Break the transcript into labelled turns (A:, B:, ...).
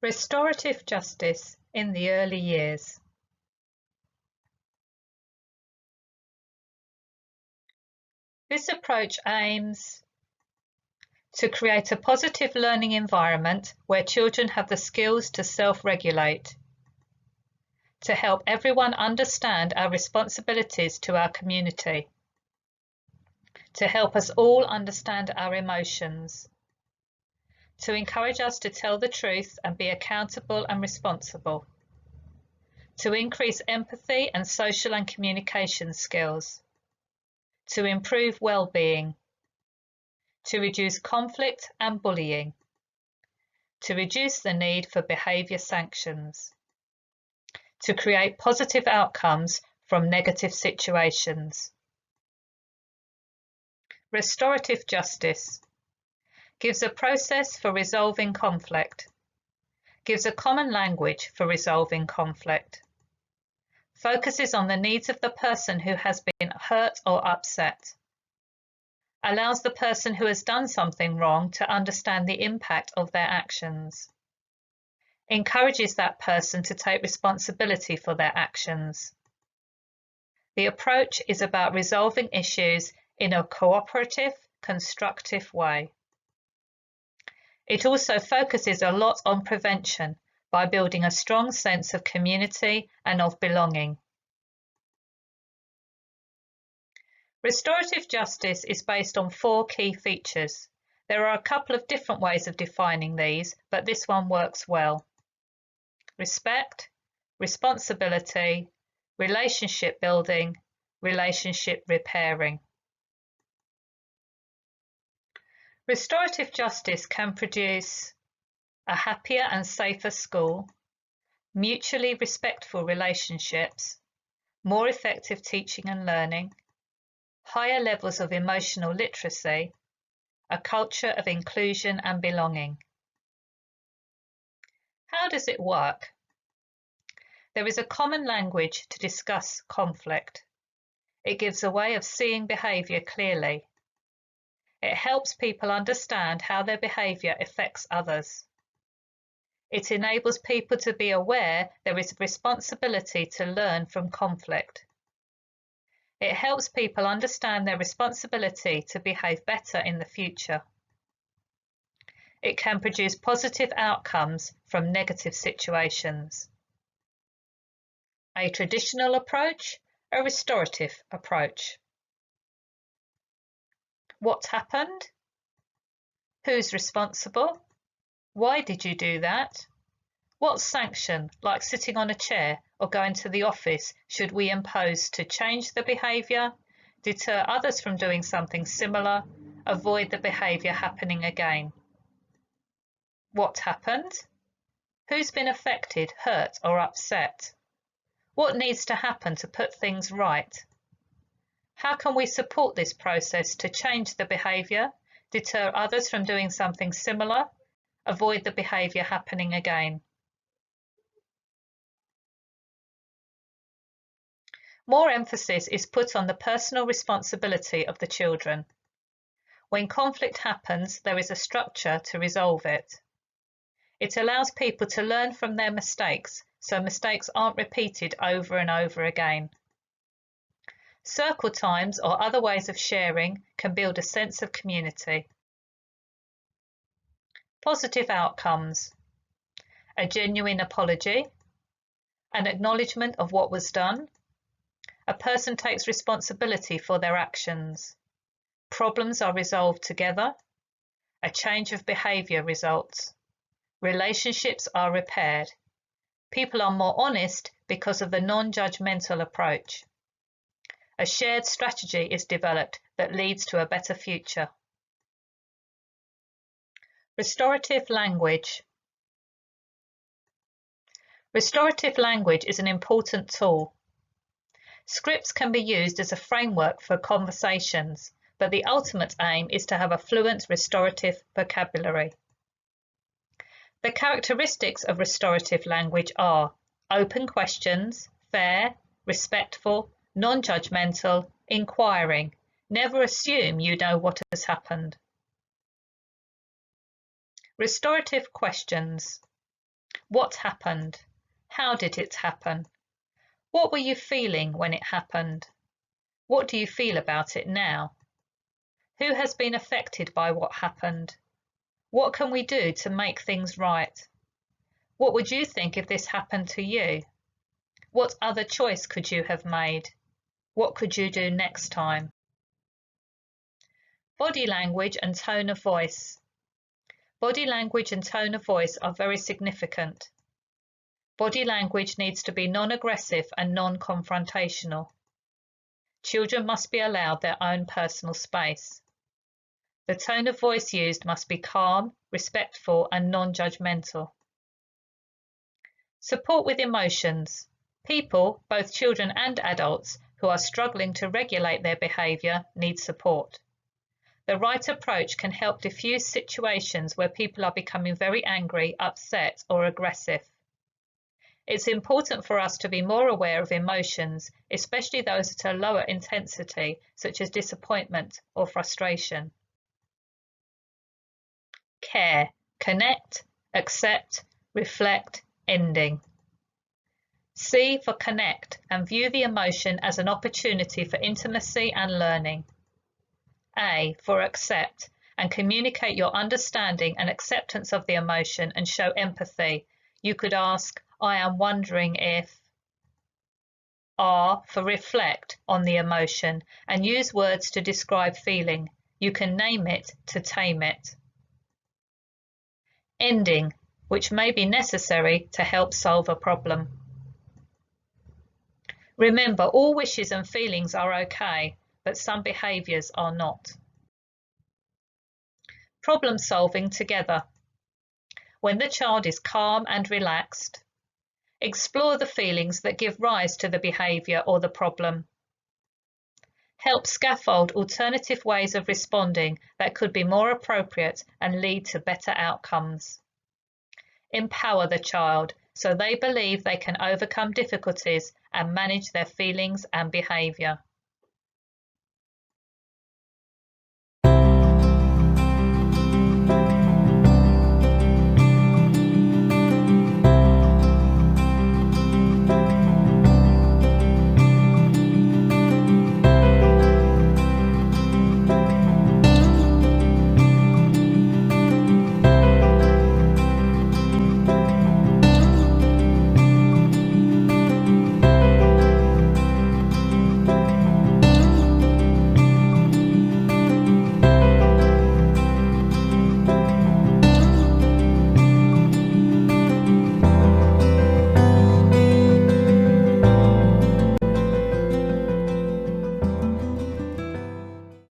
A: Restorative justice in the early years. This approach aims to create a positive learning environment where children have the skills to self-regulate, to help everyone understand our responsibilities to our community, to help us all understand our emotions, to encourage us to tell the truth and be accountable and responsible, to increase empathy and social and communication skills, to improve well-being, to reduce conflict and bullying, to reduce the need for behaviour sanctions, to create positive outcomes from negative situations. Restorative justice gives a process for resolving conflict, gives a common language for resolving conflict, focuses on the needs of the person who has been hurt or upset, allows the person who has done something wrong to understand the impact of their actions, encourages that person to take responsibility for their actions. The approach is about resolving issues in a cooperative, constructive way. It also focuses a lot on prevention by building a strong sense of community and of belonging. Restorative justice is based on 4 key features. There are a couple of different ways of defining these, but this one works well. Respect, responsibility, relationship building, relationship repairing. Restorative justice can produce a happier and safer school, mutually respectful relationships, more effective teaching and learning, higher levels of emotional literacy, a culture of inclusion and belonging. How does it work? There is a common language to discuss conflict. It gives a way of seeing behaviour clearly. It helps people understand how their behaviour affects others. It enables people to be aware there is a responsibility to learn from conflict. It helps people understand their responsibility to behave better in the future. It can produce positive outcomes from negative situations. A traditional approach, a restorative approach. What happened? Who's responsible? Why did you do that? What sanction, like sitting on a chair or going to the office, should we impose to change the behaviour, deter others from doing something similar, avoid the behaviour happening again? What happened? Who's been affected, hurt or upset? What needs to happen to put things right? How can we support this process to change the behaviour, deter others from doing something similar, avoid the behaviour happening again? More emphasis is put on the personal responsibility of the children. When conflict happens, there is a structure to resolve it. It allows people to learn from their mistakes, so mistakes aren't repeated over and over again. Circle times or other ways of sharing can build a sense of community. Positive outcomes. A genuine apology, an acknowledgement of what was done, a person takes responsibility for their actions, problems are resolved together, a change of behaviour results, relationships are repaired, people are more honest because of the non-judgmental approach. A shared strategy is developed that leads to a better future. Restorative language. Restorative language is an important tool. Scripts can be used as a framework for conversations, but the ultimate aim is to have a fluent restorative vocabulary. The characteristics of restorative language are open questions, fair, respectful, non-judgmental, inquiring. Never assume you know what has happened. Restorative questions. What happened? How did it happen? What were you feeling when it happened? What do you feel about it now? Who has been affected by what happened? What can we do to make things right? What would you think if this happened to you? What other choice could you have made? What could you do next time? Body language and tone of voice. Body language and tone of voice are very significant. Body language needs to be non-aggressive and non-confrontational. Children must be allowed their own personal space. The tone of voice used must be calm, respectful, and non-judgmental. Support with emotions. People, both children and adults, who are struggling to regulate their behaviour need support. The right approach can help diffuse situations where people are becoming very angry, upset, or aggressive. It's important for us to be more aware of emotions, especially those at a lower intensity, such as disappointment or frustration. Care, connect, accept, reflect, ending. C for connect and view the emotion as an opportunity for intimacy and learning. A for accept and communicate your understanding and acceptance of the emotion and show empathy. You could ask, I am wondering if. R for reflect on the emotion and use words to describe feeling. You can name it to tame it. Ending, which may be necessary to help solve a problem. Remember, all wishes and feelings are okay, but some behaviours are not. Problem solving together. When the child is calm and relaxed, explore the feelings that give rise to the behaviour or the problem. Help scaffold alternative ways of responding that could be more appropriate and lead to better outcomes. Empower the child so they believe they can overcome difficulties and manage their feelings and behaviour.